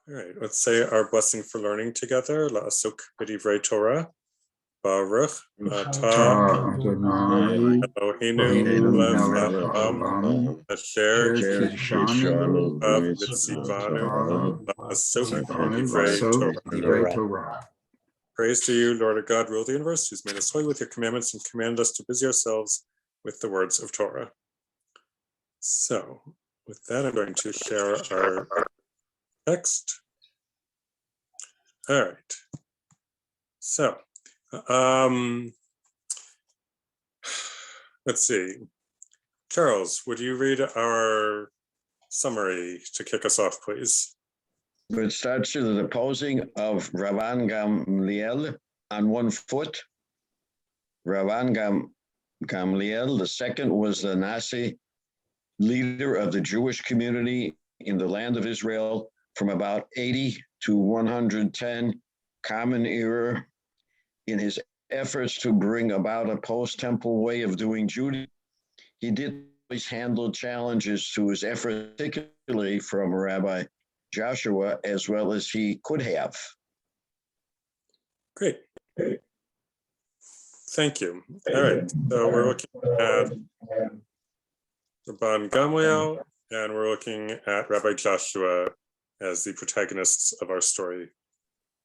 All right, let's say our blessing for learning together. La'asok b'divrei Torah. Baruch atah Eloheinu melech haolam asher kiddushanu v'tzivanu la'asok b'divrei Torah. Praise to you, Lord of God, rule of the universe, who's made us holy with your commandments and commanded us to busy ourselves with the words of Torah. So, with that, I'm going to share our text. All right. So, let's see. Charles, would you read our summary to kick us off, please? It starts with the deposing of Rabban Gamliel on one foot. Rabban Gamliel, the second, was the Nasi leader of the Jewish community in the land of Israel from about 80 to 110 Common Era. In his efforts to bring about a post-temple way of doing Judaism, he did always handle challenges to his efforts, particularly from Rabbi Joshua, as well as he could have. Great. Thank you. All right, so we're looking at Rabban Gamliel, and we're looking at Rabbi Joshua as the protagonists of our story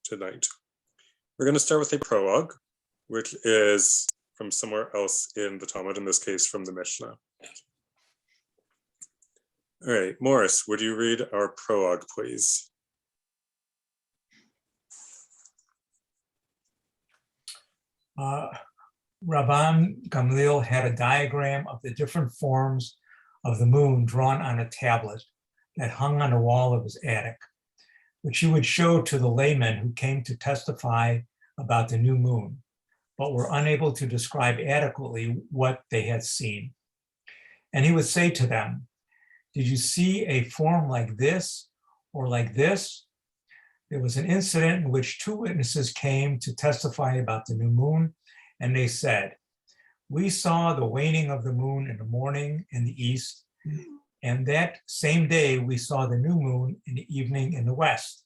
tonight. We're going to start with a prologue, which is from somewhere else in the Talmud, in this case from the Mishnah. All right, Morris, would you read our prologue, please? Rabban Gamliel had a diagram of the different forms of the moon drawn on a tablet that hung on the wall of his attic, which he would show to the laymen who came to testify about the new moon, but were unable to describe adequately what they had seen. And he would say to them, "Did you see a form like this or like this?" There was an incident in which two witnesses came to testify about the new moon, and they said, "We saw the waning of the moon in the morning in the east, and that same day we saw the new moon in the evening in the west."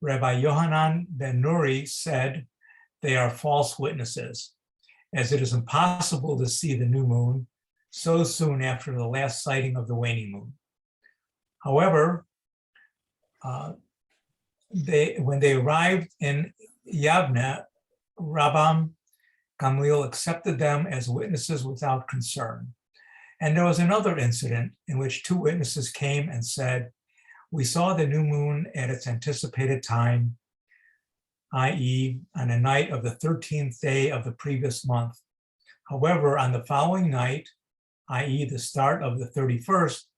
Rabbi Yohanan ben Nuri said, "They are false witnesses, as it is impossible to see the new moon so soon after the last sighting of the waning moon." However, when they arrived in Yavne, Rabban Gamliel accepted them as witnesses without concern. And there was another incident in which two witnesses came and said, "We saw the new moon at its anticipated time, i.e. on the night of the 13th day of the previous month. However, on the following night, i.e. the start of the 31st,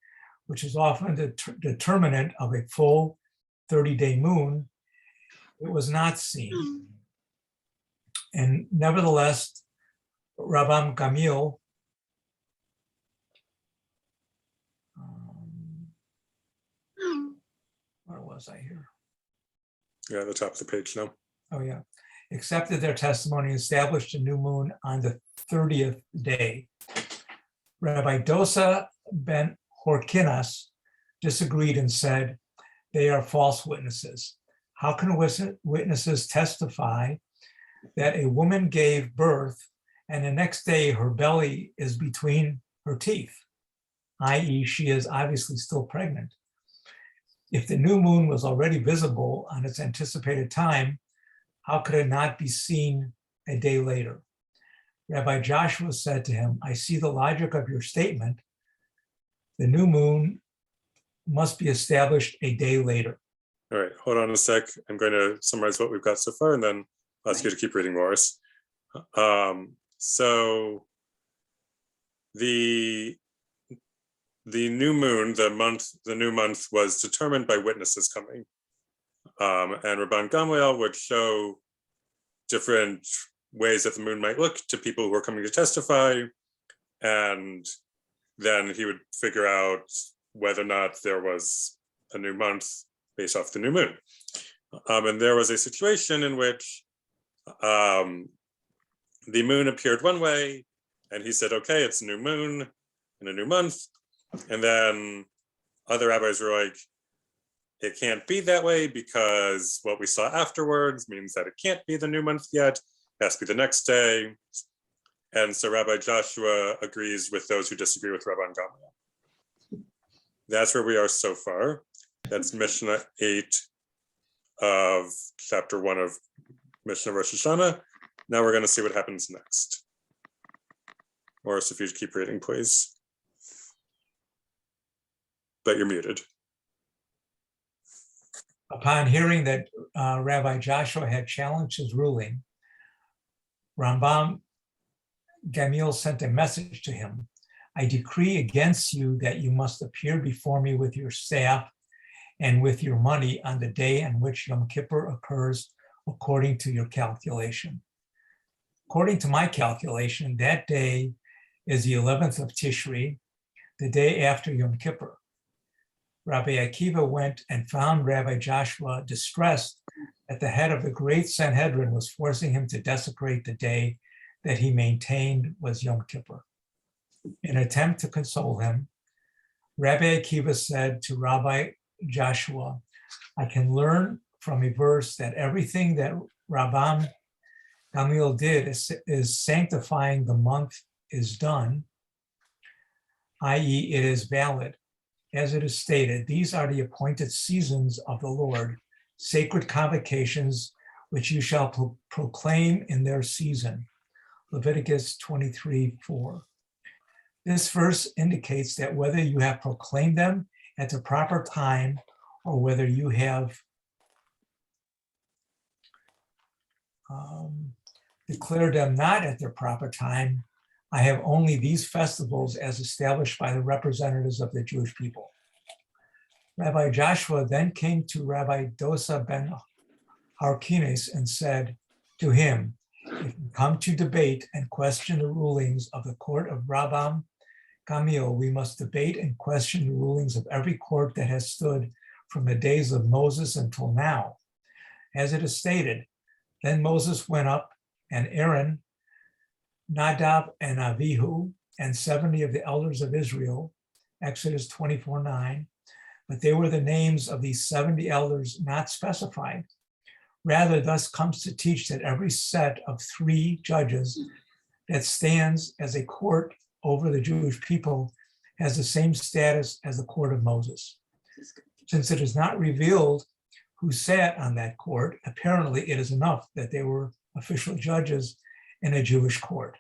which is often the determinant of a full 30-day moon, it was not seen." And nevertheless, Rabban Gamliel where was I here? Yeah, at the top of the page now. Oh yeah, accepted their testimony, established a new moon on the 30th day. Rabbi Dosa ben Horkinas disagreed and said, "They are false witnesses. How can witnesses testify that a woman gave birth and the next day her belly is between her teeth, i.e. she is obviously still pregnant? If the new moon was already visible on its anticipated time, how could it not be seen a day later?" Rabbi Joshua said to him, "I see the logic of your statement. The new moon must be established a day later." All right, hold on a sec. I'm going to summarize what we've got so far and then ask you to keep reading, Morris. So the new moon, the new month was determined by witnesses coming. And Rabban Gamliel would show different ways that the moon might look to people who were coming to testify. And then he would figure out whether or not there was a new month based off the new moon. And there was a situation in which the moon appeared one way, and he said, "Okay, it's a new moon and a new month." And then other rabbis were like, it can't be that way because what we saw afterwards means that it can't be the new month yet. It has to be the next day. And so Rabbi Joshua agrees with those who disagree with Rabban Gamliel. That's where we are so far. That's Mishnah 8 of chapter 1 of Mishnah Rosh Hashanah. Now we're going to see what happens next. Morris, if you keep reading, please. But you're muted. Upon hearing that Rabbi Joshua had challenged his ruling, Rabban Gamliel sent a message to him. I decree against you that you must appear before me with your staff and with your money on the day on which Yom Kippur occurs according to your calculation. According to my calculation, that day is the 11th of Tishri, the day after Yom Kippur. Rabbi Akiva went and found Rabbi Joshua distressed that the head of the great Sanhedrin was forcing him to desecrate the day that he maintained was Yom Kippur. In an attempt to console him, Rabbi Akiva said to Rabbi Joshua, I can learn from a verse that everything that Rabban Gamliel did is sanctifying the month is done, i.e. it is valid. As it is stated, these are the appointed seasons of the Lord, sacred convocations which you shall proclaim in their season. Leviticus 23:4. This verse indicates that whether you have proclaimed them at the proper time or whether you have declared them not at their proper time, I have only these festivals as established by the representatives of the Jewish people. Rabbi Joshua then came to Rabbi Dosa ben Harkines and said to him, if you come to debate and question the rulings of the court of Rabban Gamliel, we must debate and question the rulings of every court that has stood from the days of Moses until now. As it is stated, then Moses went up, and Aaron, Nadab and Avihu, and 70 of the elders of Israel, Exodus 24:9, but they were the names of these 70 elders not specified. Rather, thus comes to teach that every set of 3 judges that stands as a court over the Jewish people has the same status as the court of Moses. Since it is not revealed who sat on that court, apparently it is enough that they were official judges in a Jewish court.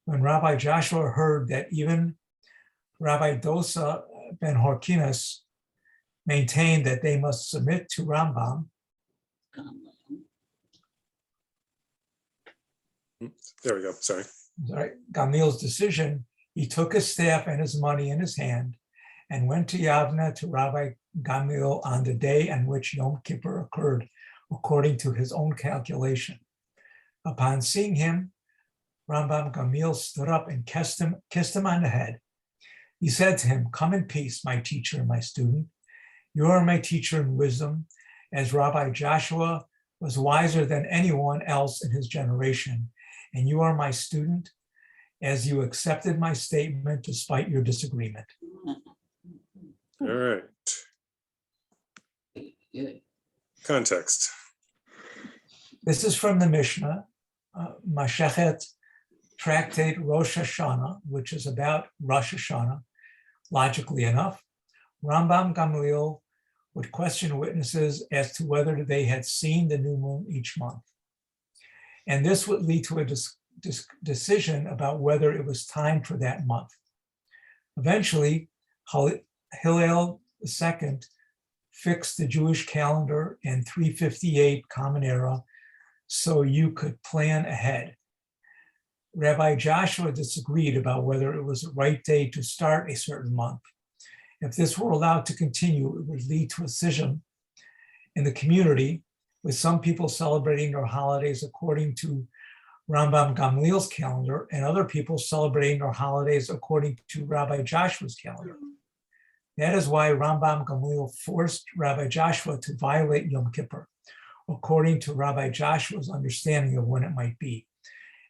When Rabbi Joshua heard that even Rabbi Dosa ben Harkines maintained that they must submit to Rambam, There we go, sorry. Gamliel's decision, he took his staff and his money in his hand and went to Yavne to Rabbi Gamliel on the day on which Yom Kippur occurred, according to his own calculation. Upon seeing him, Rabban Gamliel stood up and kissed him on the head. He said to him, come in peace, my teacher and my student. You are my teacher in wisdom, as Rabbi Joshua was wiser than anyone else in his generation. And you are my student, as you accepted my statement despite your disagreement. All right. Context. This is from the Mishnah, Mashechet Tractate Rosh Hashanah, which is about Rosh Hashanah. Logically enough, Rabban Gamliel would question witnesses as to whether they had seen the new moon each month. And this would lead to a decision about whether it was time for that month. Eventually, Hillel II fixed the Jewish calendar in 358 Common Era so you could plan ahead. Rabbi Joshua disagreed about whether it was the right day to start a certain month. If this were allowed to continue, it would lead to a schism in the community, with some people celebrating their holidays according to Rabban Gamliel's calendar and other people celebrating their holidays according to Rabbi Joshua's calendar. That is why Rabban Gamliel forced Rabbi Joshua to violate Yom Kippur, according to Rabbi Joshua's understanding of when it might be.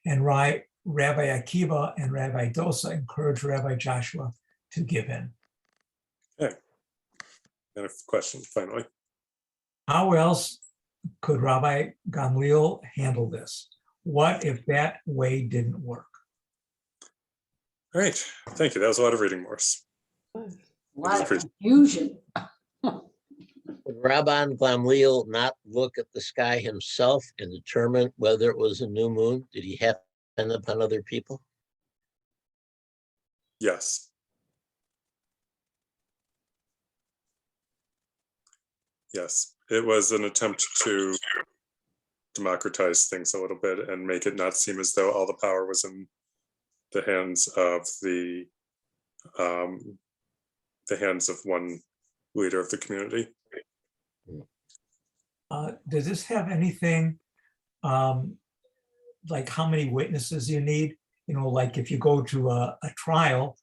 And Rabbi Akiva and Rabbi Dosa encouraged Rabbi Joshua to give in. Okay. And a question, finally. How else could Rabbi Gamliel handle this? What if that way didn't work? All right, thank you. That was a lot of reading, Morris. A lot of confusion. Would Rabban Gamliel not look at the sky himself and determine whether it was a new moon? Did he have to depend upon other people? Yes. Yes, it was an attempt to democratize things a little bit and make it not seem as though all the power was in the hands of hands of one leader of the community. Does this have anything like how many witnesses you need? Like if you go to a trial,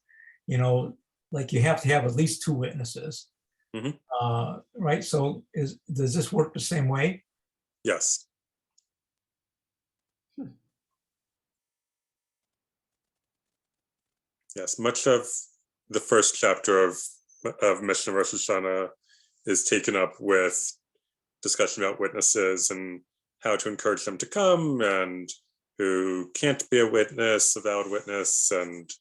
like you have to have at least 2 witnesses. Mm-hmm. Right. So does this work the same way? Yes. Yes, much of the first chapter of Mishnah Rosh Hashanah is taken up with discussion about witnesses and how to encourage them to come and who can't be a witness, a valid witness, and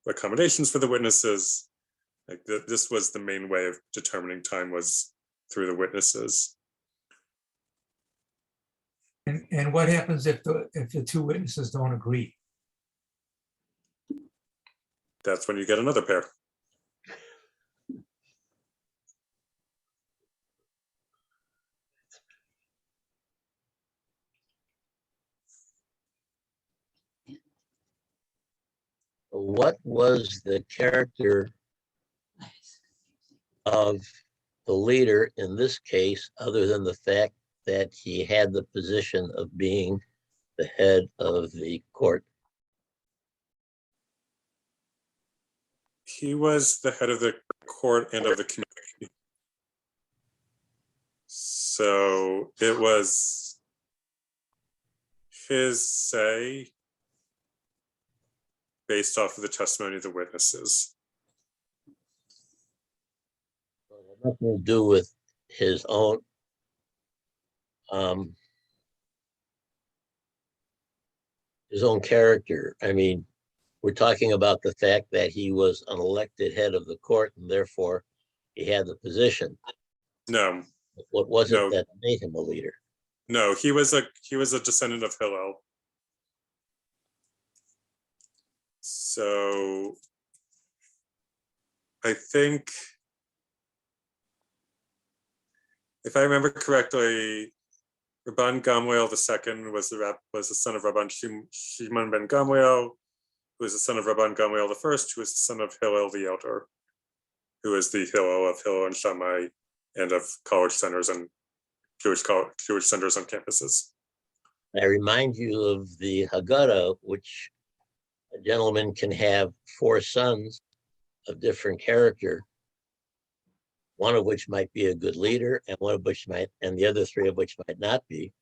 accommodations for the witnesses. Like this was the main way of determining time, was through the witnesses. And what happens if the 2 witnesses don't agree? That's when you get another pair. What was the character of the leader in this case, other than the fact that he had the position of being the head of the court? He was the head of the court and of the community. So it was his say based off of the testimony of the witnesses. Nothing to do with his own character. I mean, we're talking about the fact that he was an elected head of the court and therefore he had the position. No. What was it that made him a leader? No, he was a descendant of Hillel. So I think, if I remember correctly, Rabban Gamliel II was the son of Rabban Shimon ben Gamliel, who was the son of Rabban Gamliel I, who was the son of Hillel the Elder, who is the Hillel of Hillel and Shammai and of college centers and Jewish centers on campuses. I remind you of the Haggadah, which a gentleman can have 4 sons of different character, one of which might be a good leader, and one of which might, and the other 3 of which might not be.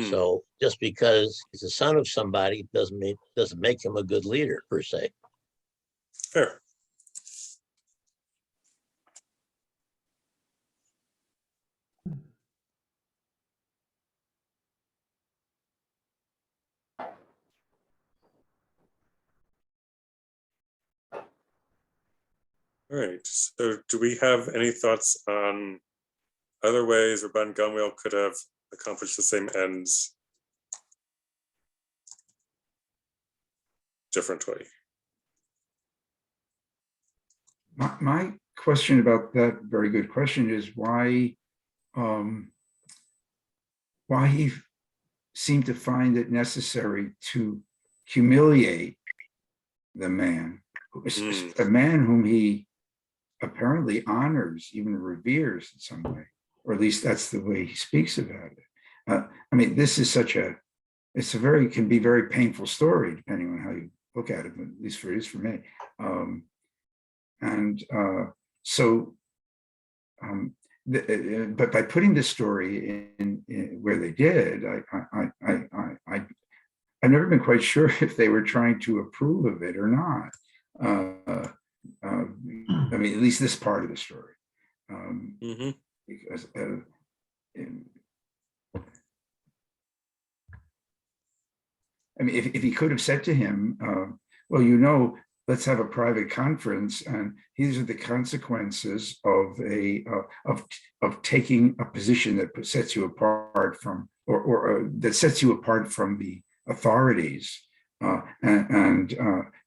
So just because he's a son of somebody doesn't make him a good leader per se. Fair. All right, so do we have any thoughts on other ways Rabban Gamliel could have accomplished the same ends differently? My question about that very good question is why he seemed to find it necessary to humiliate the man, a man whom he apparently honors, even reveres in some way, or at least that's the way he speaks about it. I mean, this is can be very painful story depending on how you look at it, but at least it is for me. But by putting this story in where they did, I've never been quite sure if they were trying to approve of it or not. mean, at least this part of the story. Because I mean, if he could have said to him, well, you know, let's have a private conference, and these are the consequences of taking a position that sets you apart from, or that sets you apart from the authorities, and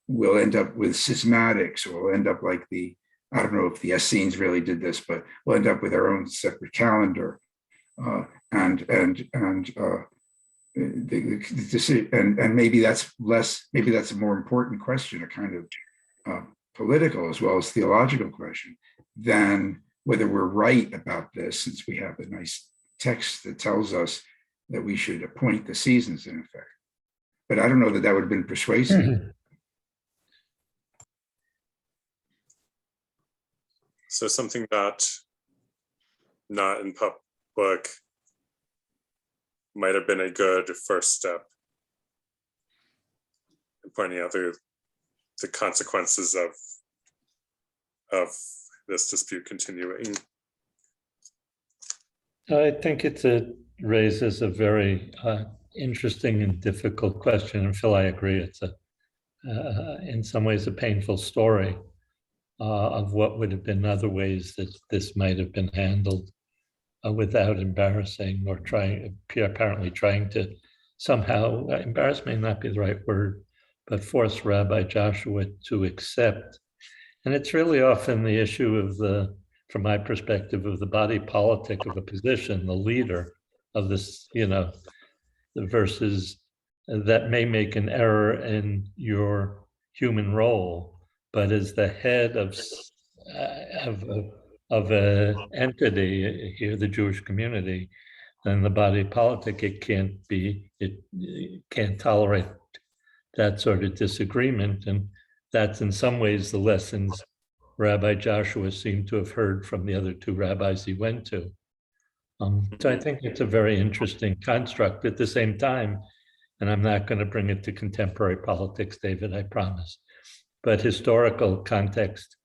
we'll end up with schismatics, or we'll end up like I don't know if the Essenes really did this, but we'll end up with our own separate calendar, and maybe that's a more important question, a kind of political as well as theological question, than whether we're right about this, since we have a nice text that tells us that we should appoint the seasons in effect. But I don't know that would have been persuasive. So something not in public might have been a good first step in pointing out the consequences of this dispute continuing. I think it raises a very interesting and difficult question. And Phil, I agree. It's in some ways a painful story of what would have been other ways that this might have been handled without embarrassing or apparently trying to somehow, embarrass may not be the right word, but force Rabbi Joshua to accept. And it's really often the issue of from my perspective, of the body politic of a position, the leader of this, the versus that may make an error in your human role, but as the head of an entity here, the Jewish community, then the body politic, it can't tolerate that sort of disagreement. And that's in some ways the lessons Rabbi Joshua seemed to have heard from the other two rabbis he went to. So I think it's a very interesting construct. At the same time, and I'm not going to bring it to contemporary politics, David, I promise, but historical context,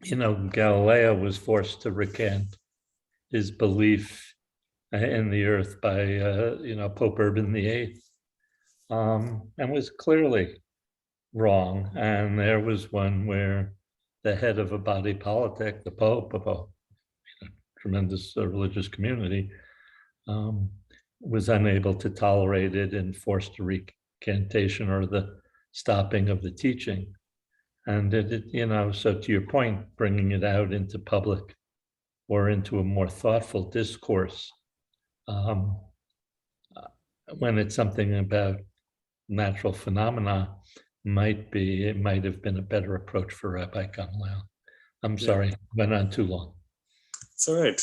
Galileo was forced to recant his belief in the earth by, Pope Urban VIII, and was clearly wrong. And there was one where the head of a body politic, the Pope of a tremendous religious community, was unable to tolerate it and forced a recantation or the stopping of the teaching. And so to your point, bringing it out into public or into a more thoughtful discourse, when it's something about natural phenomena, it might have been a better approach for Rabbi Gamliel. I'm sorry, went on too long. It's all right.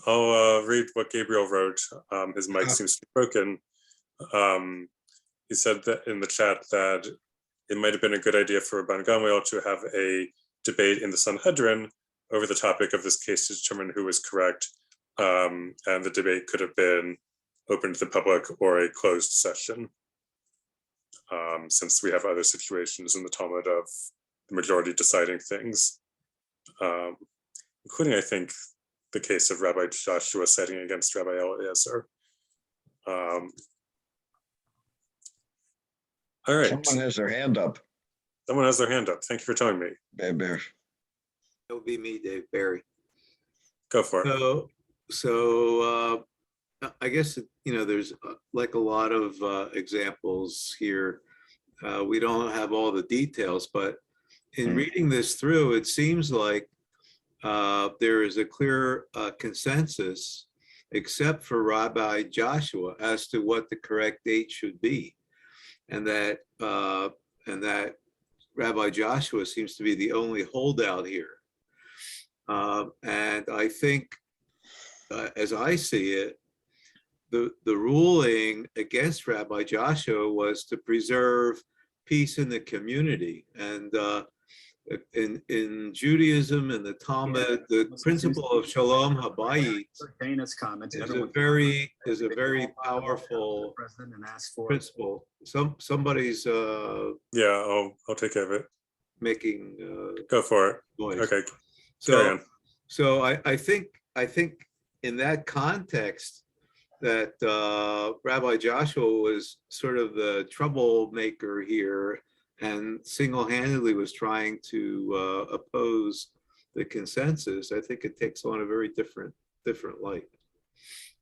I'll read what Gabriel wrote. His mic seems to be broken. He said that in the chat that it might have been a good idea for Rabban Gamliel to have a debate in the Sanhedrin over the topic of this case to determine who was correct. And the debate could have been open to the public or a closed session, since we have other situations in the Talmud of the majority deciding things, including, I think, the case of Rabbi Joshua citing against Rabbi Eliezer. All right. Someone has their hand up. Someone has their hand up. Thank you for telling me. Bear. It'll be me, Dave Barry. Go for it. So I guess, there's like a lot of examples here. We don't have all the details, but in reading this through, it seems like there is a clear consensus, except for Rabbi Joshua, as to what the correct date should be. And that Rabbi Joshua seems to be the only holdout here. And I think, as I see it, the ruling against Rabbi Joshua was to preserve peace in the community. And in Judaism and the Talmud, the principle of Shalom Habayit Dana's comments is a very powerful principle. Somebody's yeah, I'll take care of it. making Go for it. noise. Okay. So, Carry on. so I think in that context that Rabbi Joshua was sort of the troublemaker here and single-handedly was trying to oppose the consensus. I think it takes on a very different light,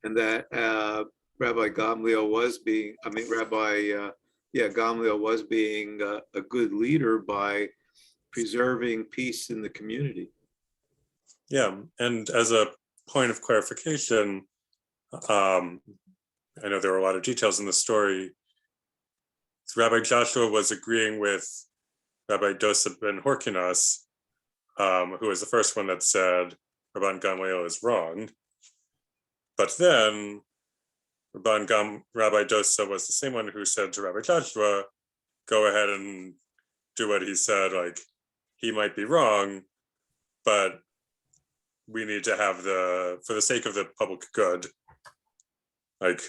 and that Rabbi Gamliel was being, Gamliel was being a good leader by preserving peace in the community. Yeah, and as a point of clarification, I know there were a lot of details in the story. Rabbi Joshua was agreeing with Rabbi Dosa ben Horkinos, who was the first one that said Rabban Gamliel is wrong. But then Rabbi Dosa was the same one who said to Rabbi Joshua, go ahead and do what he said, like he might be wrong, but we need to have for the sake of the public good, like,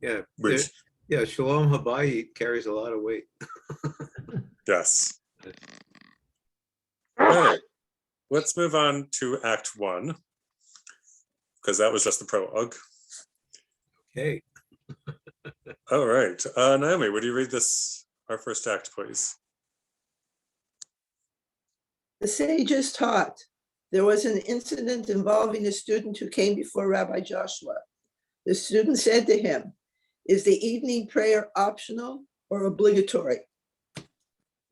Yeah, which, Shalom Habayit carries a lot of weight. yes. All right, let's move on to Act 1, because that was just the prologue. Okay. All right, Naomi, would you read our first act, please? The sages taught. There was an incident involving a student who came before Rabbi Joshua. The student said to him, is the evening prayer optional or obligatory?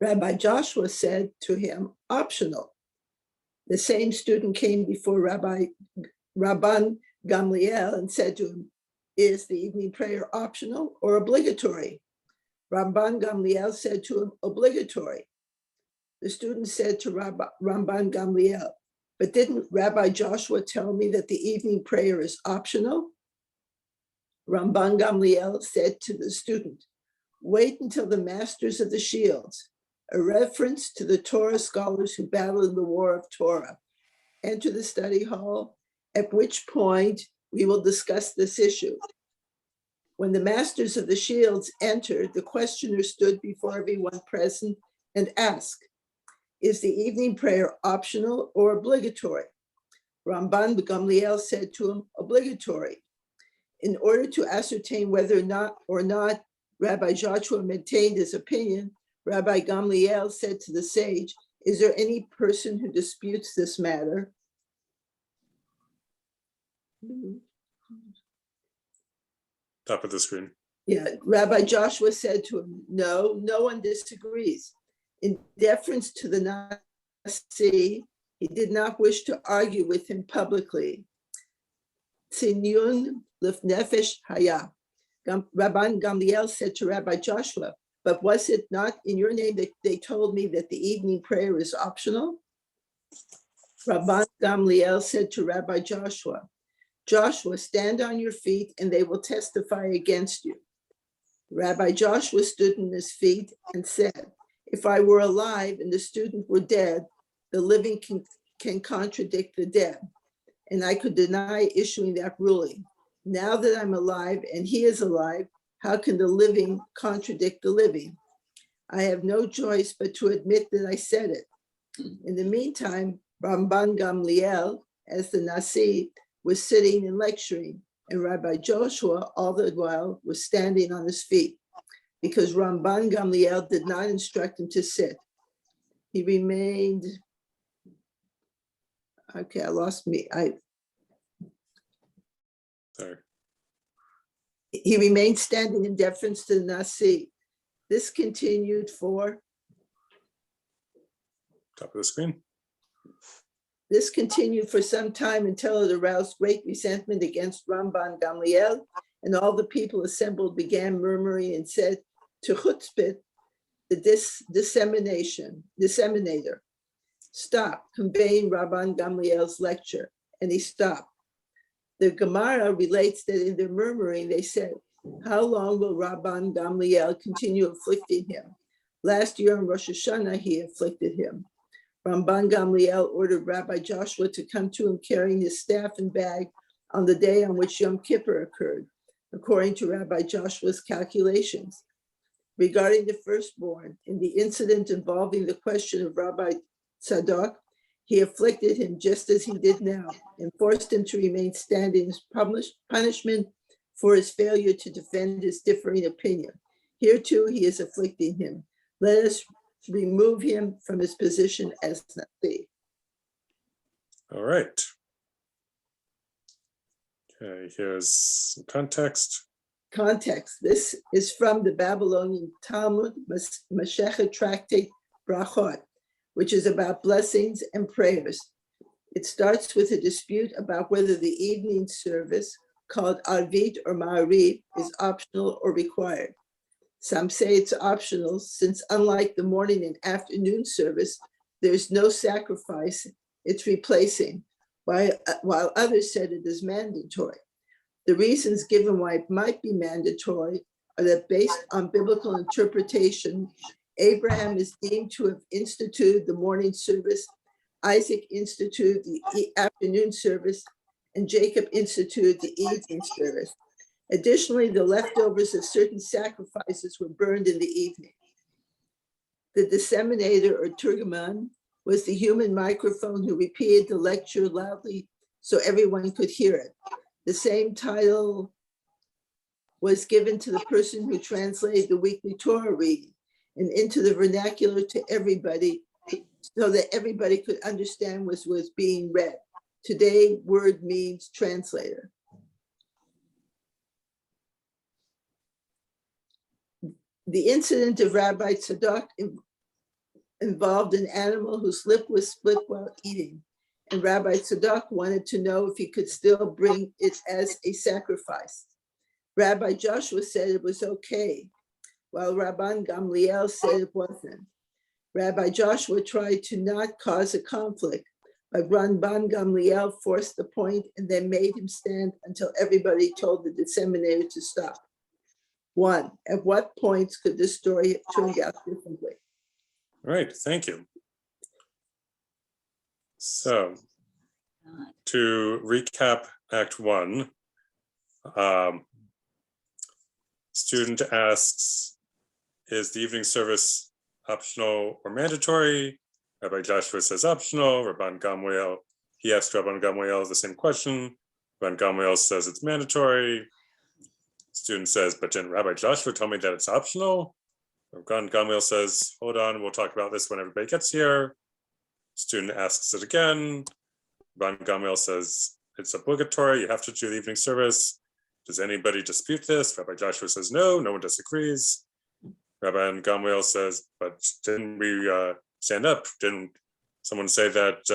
Rabbi Joshua said to him, optional. The same student came before Rabban Gamliel and said to him, is the evening prayer optional or obligatory? Rabban Gamliel said to him, obligatory. The student said to Rabban Gamliel, but didn't Rabbi Joshua tell me that the evening prayer is optional? Rabban Gamliel said to the student, wait until the masters of the shields, a reference to the Torah scholars who battled in the war of Torah, enter the study hall, at which point we will discuss this issue. When the masters of the shields entered, the questioner stood before everyone present and asked, is the evening prayer optional or obligatory? Rabban Gamliel said to him, obligatory. In order to ascertain whether or not Rabbi Joshua maintained his opinion, Rabbi Gamliel said to the sage, is there any person who disputes this matter? Top of the screen. Yeah, Rabbi Joshua said to him, no one disagrees. In deference to the Nasi, he did not wish to argue with him publicly. Tzinyun lefnefesh haya. Rabban Gamliel said to Rabbi Joshua, but was it not in your name that they told me that the evening prayer is optional? Rabban Gamliel said to Rabbi Joshua, stand on your feet and they will testify against you. Rabbi Joshua stood on his feet and said, if I were alive and the student were dead, the living can contradict the dead, and I could deny issuing that ruling. Now that I'm alive and he is alive, how can the living contradict the living? I have no choice but to admit that I said it. In the meantime, Rabban Gamliel, as the Nasi, was sitting and lecturing, and Rabbi Joshua all the while was standing on his feet, because Rabban Gamliel did not instruct him to sit. He remained, okay, I lost me. Sorry. He remained standing in deference to the Nasi. This continued for? Top of the screen. This continued for some time until it aroused great resentment against Rabban Gamliel, and all the people assembled began murmuring and said to Chutzpah, the disseminator, stop conveying Rabban Gamliel's lecture, and he stopped. The Gemara relates that in their murmuring, they said, how long will Rabban Gamliel continue afflicting him? Last year on Rosh Hashanah, he afflicted him. Rabban Gamliel ordered Rabbi Joshua to come to him carrying his staff and bag on the day on which Yom Kippur occurred, according to Rabbi Joshua's calculations. Regarding the firstborn, in the incident involving the question of Rabbi Tzadok, he afflicted him just as he did now and forced him to remain standing as punishment for his failure to defend his differing opinion. Here too, he is afflicting him. Let us remove him from his position as Nasi. All right. Okay, here's some context. Context. This is from the Babylonian Talmud, Masechet Tractate Brachot, which is about blessings and prayers. It starts with a dispute about whether the evening service, called Arvit or Ma'ariv, is optional or required. Some say it's optional since, unlike the morning and afternoon service, there's no sacrifice, it's replacing, while others said it is mandatory. The reasons given why it might be mandatory are that based on biblical interpretation, Abraham is deemed to have instituted the morning service, Isaac instituted the afternoon service, and Jacob instituted the evening service. Additionally, the leftovers of certain sacrifices were burned in the evening. The disseminator or turgoman was the human microphone who repeated the lecture loudly so everyone could hear it. The same title was given to the person who translated the weekly Torah reading and into the vernacular to everybody so that everybody could understand what was being read. Today, word means translator. The incident of Rabbi Tzadok involved an animal whose lip was split while eating, and Rabbi Tzadok wanted to know if he could still bring it as a sacrifice. Rabbi Joshua said it was okay, while Rabban Gamliel said it wasn't. Rabbi Joshua tried to not cause a conflict, but Rabban Gamliel forced the point and then made him stand until everybody told the disseminator to stop. 1, at what points could this story have turned out differently? All right, thank you. So, to recap Act 1, student asks, is the evening service optional or mandatory? Rabbi Joshua says optional. Rabban Gamliel, he asked Rabban Gamliel the same question. Rabban Gamliel says it's mandatory. Student says, but didn't Rabbi Joshua tell me that it's optional? Rabban Gamliel says, hold on, we'll talk about this when everybody gets here. Student asks it again. Rabban Gamliel says, it's obligatory, you have to do the evening service. Does anybody dispute this? Rabbi Joshua says, no, no one disagrees. Rabban Gamliel says, but didn't we stand up? Didn't someone say that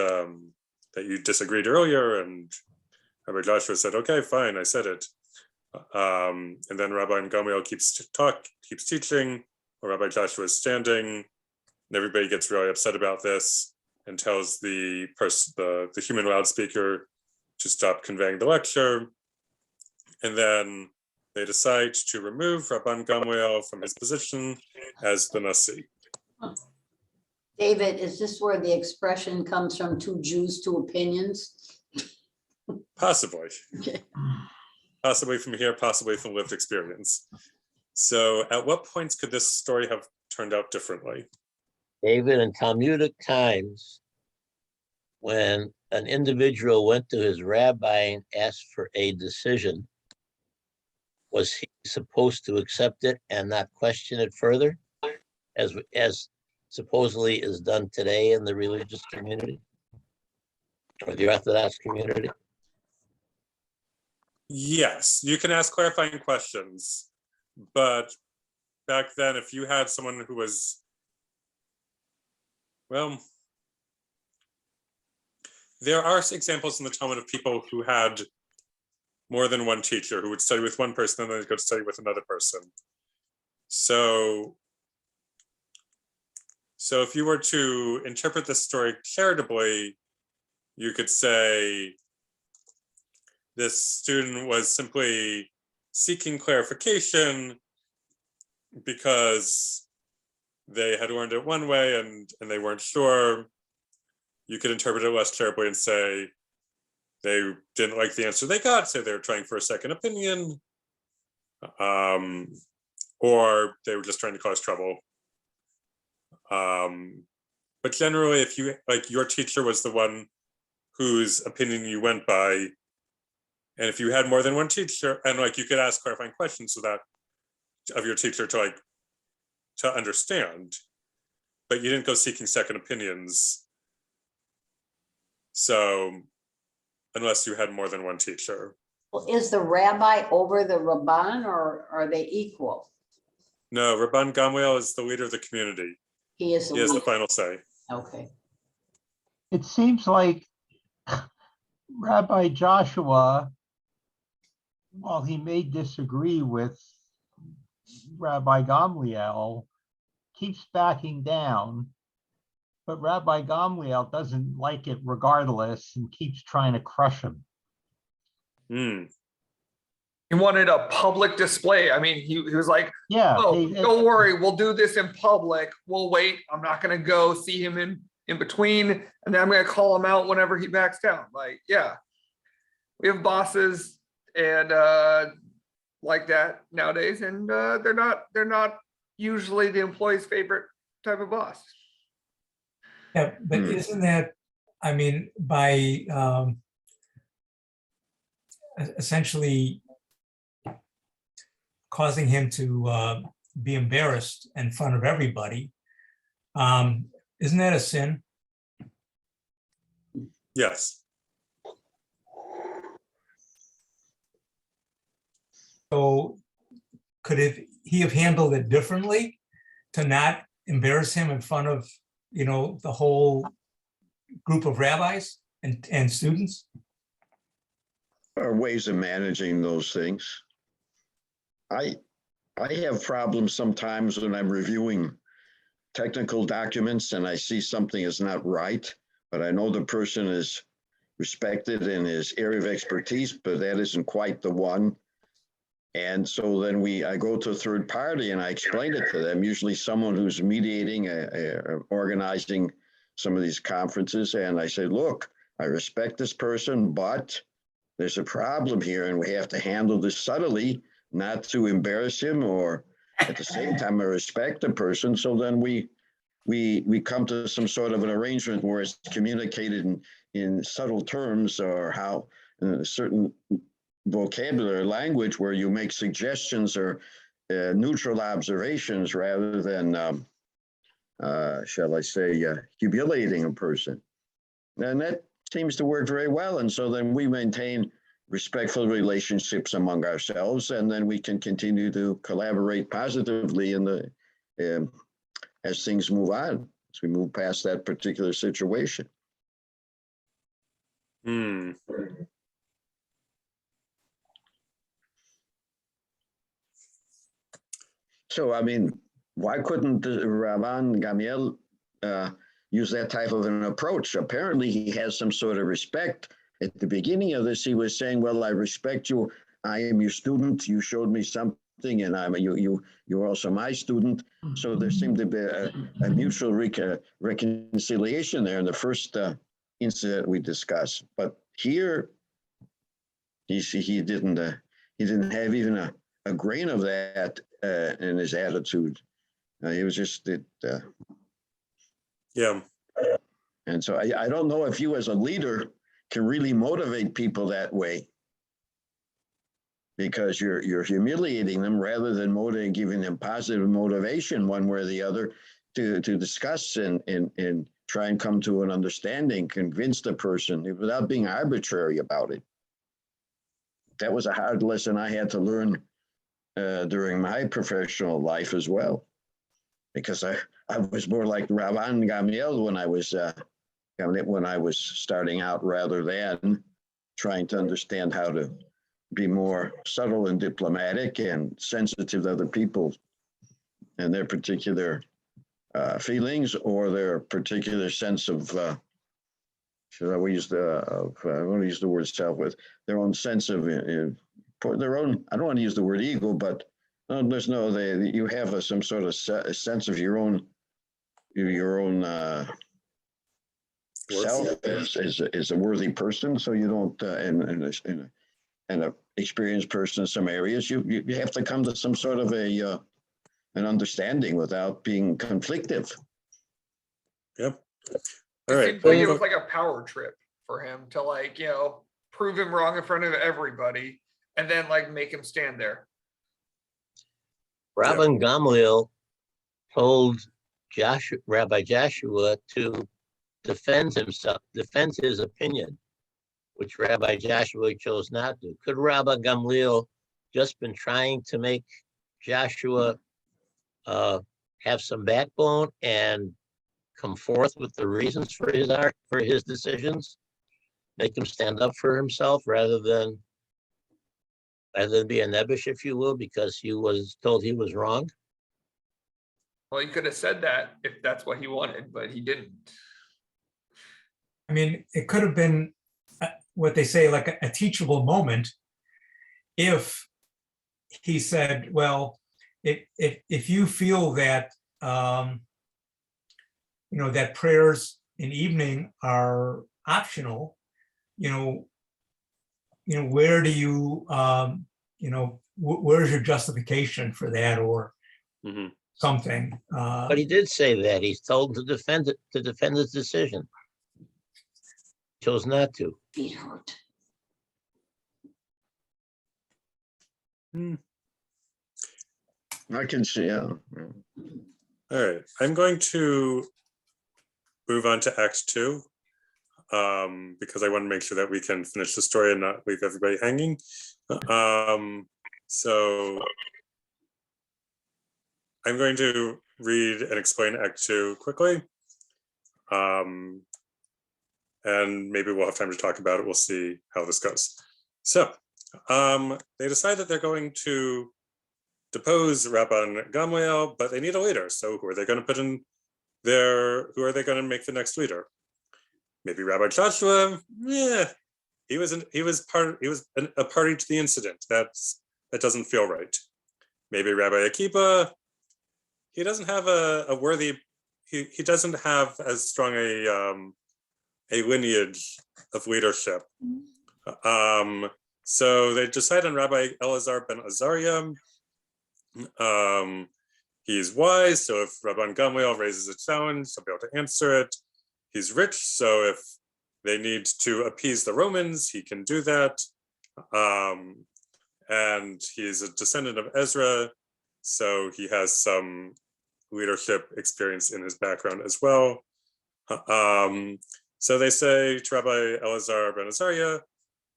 that you disagreed earlier? And Rabbi Joshua said, okay, fine, I said it. And then Rabban Gamliel keeps teaching, or Rabbi Joshua is standing, and everybody gets really upset about this and tells the human loudspeaker to stop conveying the lecture. And then they decide to remove Rabban Gamliel from his position as the Nasi. David, is this where the expression comes from, two Jews, two opinions? Possibly. Okay. Possibly from here, possibly from lived experience. So at what points could this story have turned out differently? David, in Talmudic times, when an individual went to his rabbi and asked for a decision, was he supposed to accept it and not question it further, as supposedly is done today in the religious community or the Orthodox community? Yes, you can ask clarifying questions, but back then, if you had someone who was, well, there are examples in the Talmud of people who had more than one teacher, who would study with one person and then they'd go study with another person. So if you were to interpret this story charitably, you could say this student was simply seeking clarification because they had learned it one way and they weren't sure. You could interpret it less charitably and say they didn't like the answer they got, so they were trying for a second opinion. or they were just trying to cause trouble. But generally, if you like, your teacher was the one whose opinion you went by, and if you had more than one teacher, and like you could ask clarifying questions so that of your teacher to understand, but you didn't go seeking second opinions. So unless you had more than one teacher. Well, is the rabbi over the Rabban, or are they equal? No, Rabban Gamliel is the leader of the community. He is He has the leader. final say. Okay. It seems like Rabbi Joshua, while he may disagree with Rabbi Gamliel, keeps backing down, but Rabbi Gamliel doesn't like it regardless and keeps trying to crush him. He wanted a public display. I mean, he was like, Yeah. oh, don't worry, we'll do this in public. We'll wait. I'm not going to go see him in between, and then I'm going to call him out whenever he backs down. Like, yeah, we have bosses and like that nowadays, and they're not usually the employee's favorite type of boss. Yeah, but isn't that, I mean, by essentially causing him to be embarrassed in front of everybody, isn't that a sin? Yes. So could he have handled it differently to not embarrass him in front of, you know, the whole group of rabbis and students? There are ways of managing those things. I have problems sometimes when I'm reviewing technical documents and I see something is not right, but I know the person is respected in his area of expertise, but that isn't quite the one. And so then I go to a third party and I explain it to them, usually someone who's mediating, organizing some of these conferences. And I say, look, I respect this person, but there's a problem here and we have to handle this subtly, not to embarrass him, or at the same time, I respect the person. So then we come to some sort of an arrangement where it's communicated in subtle terms, or how certain vocabulary language where you make suggestions or neutral observations rather than, shall I say, humiliating a person. And that seems to work very well. And so then we maintain respectful relationships among ourselves, and then we can continue to collaborate positively as things move on, as we move past that particular situation. So, I mean, why couldn't Rabban Gamliel use that type of an approach? Apparently, he has some sort of respect. At the beginning of this, he was saying, well, I respect you. I am your student. You showed me something, and you're also my student. So there seemed to be a mutual reconciliation there in the first incident we discussed. But here, he didn't have even a grain of that in his attitude. He was just Yeah. And so I don't know if you as a leader can really motivate people that way, because you're humiliating them rather than giving them positive motivation one way or the other to discuss and try and come to an understanding, convince the person without being arbitrary about it. That was a hard lesson I had to learn during my professional life as well, because I was more like Rabban Gamliel when I was starting out, rather than trying to understand how to be more subtle and diplomatic and sensitive to other people and their particular feelings or their particular sense of, should I use I want to use the word self, with their own sense of their own, I don't want to use the word ego, but you have some sort of sense of your own self as a worthy person. So you don't, and an experienced person in some areas, you have to come to some sort of a and understanding without being conflictive. Yep. All It right. seems like it was like a power trip for him to like, you know, prove him wrong in front of everybody and then like make him stand there. Rabban Gamliel told Rabbi Joshua to defend his opinion, which Rabbi Joshua chose not to. Could Rabbi Gamliel just been trying to make Joshua have some backbone and come forth with the reasons for his decisions, make him stand up for himself rather than be a nebbish, if you will, because he was told he was wrong? Well, he could have said that if that's what he wanted, but he didn't. I mean, it could have been what they say, like a teachable moment, if he said, well, if you feel that, you know, that prayers in evening are optional, where do you, where's your justification for that, or something? But he did say that. He's told to defend his decision. Chose not to. Feet hurt. I can see, yeah. All right, I'm going to move on to Act 2 because I want to make sure that we can finish the story and not leave everybody hanging. So I'm going to read and explain Act 2 quickly. And maybe we'll have time to talk about it. We'll see how this goes. So they decide that they're going to depose Rabban Gamliel, but they need a leader. So who are they going to put in there? Who are they going to make the next leader? Maybe Rabbi Joshua. Yeah, he was a party to the incident. That doesn't feel right. Maybe Rabbi Akiba. He doesn't have a worthy. He doesn't have as strong a lineage of leadership. So they decide on Rabbi Elazar ben Azariah. He's wise, so if Rabban Gamliel raises a challenge, he'll be able to answer it. He's rich, so if they need to appease the Romans, he can do that. And he's a descendant of Ezra, so he has some leadership experience in his background as well. So they say to Rabbi Elazar ben Azariah,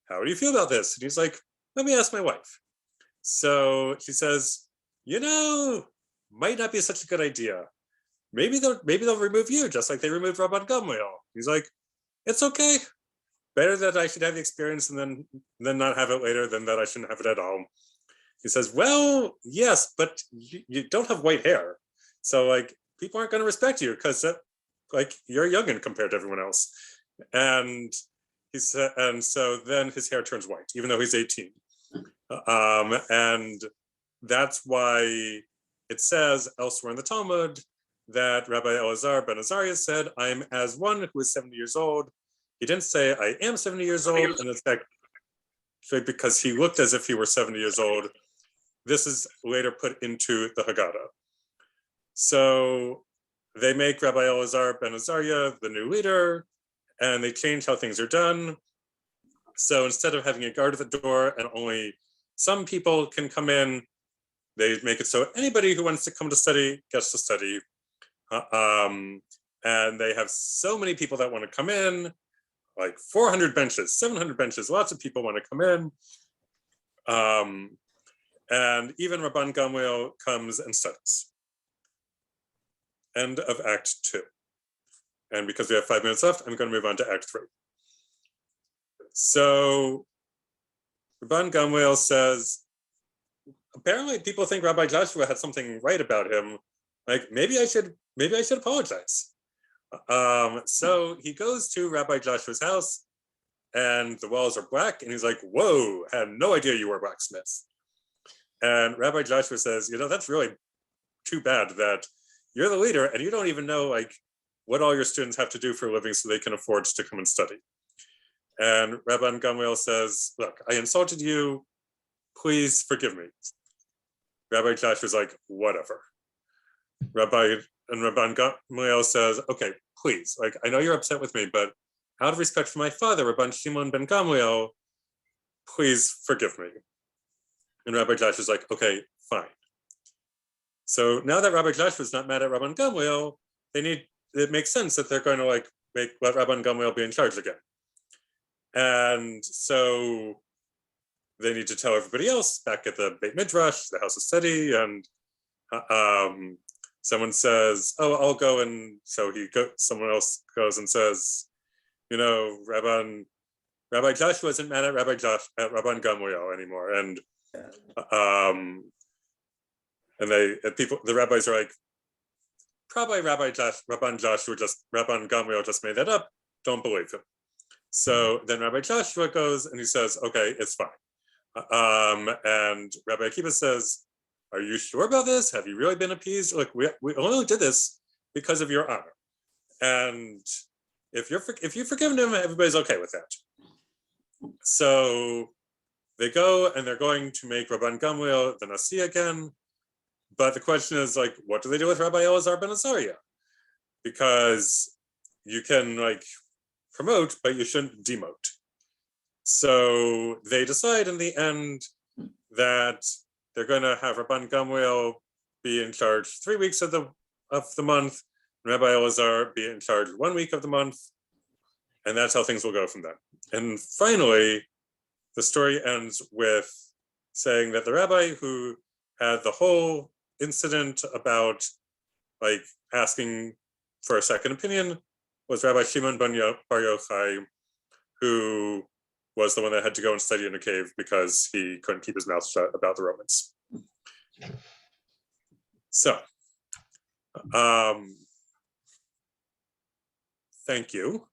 how do you feel about this? And he's like, let me ask my wife. So she says, might not be such a good idea. Maybe they'll remove you, just like they removed Rabban Gamliel. He's like, it's okay. Better that I should have the experience and then not have it later than that I shouldn't have it at all. He says, well, yes, but you don't have white hair. So like people aren't going to respect you because like you're youngin' compared to everyone else. And he said, and so then his hair turns white, even though he's 18. And that's why it says elsewhere in the Talmud that Rabbi Elazar ben Azariah said, I'm as one who is 70 years old. He didn't say I am 70 years old, and it's actually because he looked as if he were 70 years old. This is later put into the Haggadah. So they make Rabbi Elazar ben Azariah the new leader, and they change how things are done. So instead of having a guard at the door and only some people can come in, they make it so anybody who wants to come to study gets to study. And they have so many people that want to come in, like 400 benches, 700 benches, lots of people want to come in. And even Rabban Gamliel comes and studies. End of Act 2. And because we have 5 minutes left, I'm going to move on to Act 3. So Rabban Gamliel says, apparently people think Rabbi Joshua had something right about him. Like maybe I should apologize. So he goes to Rabbi Joshua's house and the walls are black. And he's like, whoa, I had no idea you were a blacksmith. And Rabbi Joshua says, that's really too bad that you're the leader and you don't even know like what all your students have to do for a living so they can afford to come and study. And Rabban Gamliel says, look, I insulted you. Please forgive me. Rabbi Joshua's like, whatever. Rabban Gamliel says, okay, please, like, I know you're upset with me, but out of respect for my father, Rabban Shimon ben Gamliel, please forgive me. And Rabbi Joshua is like, okay, fine. So now that Rabbi Joshua is not mad at Rabban Gamliel, it makes sense that they're going to like let Rabban Gamliel be in charge again. And so they need to tell everybody else back at the Beit Midrash, the house of study, and someone says, oh, I'll go. And so someone else goes and says, you know, Rabbi Joshua isn't mad at Rabban Gamliel anymore. And the rabbis are like, probably Rabban Gamliel just made that up. Don't believe him. So then Rabbi Joshua goes and he says, okay, it's fine. And Rabbi Akiva says, are you sure about this? Have you really been appeased? Like, we only did this because of your honor. And if you've forgiven him, everybody's okay with that. So they go and they're going to make Rabban Gamliel the Nasi again. But the question is, like, what do they do with Rabbi Elazar ben Azariah? Because you can like promote, but you shouldn't demote. So they decide in the end that they're going to have Rabban Gamliel be in charge 3 weeks of the month, and Rabbi Elazar be in charge 1 week of the month, and that's how things will go from then. And finally, the story ends with saying that the rabbi who had the whole incident about like asking for a second opinion was Rabbi Shimon Bar Yochai, who was the one that had to go and study in a cave because he couldn't keep his mouth shut about the Romans. So, thank you.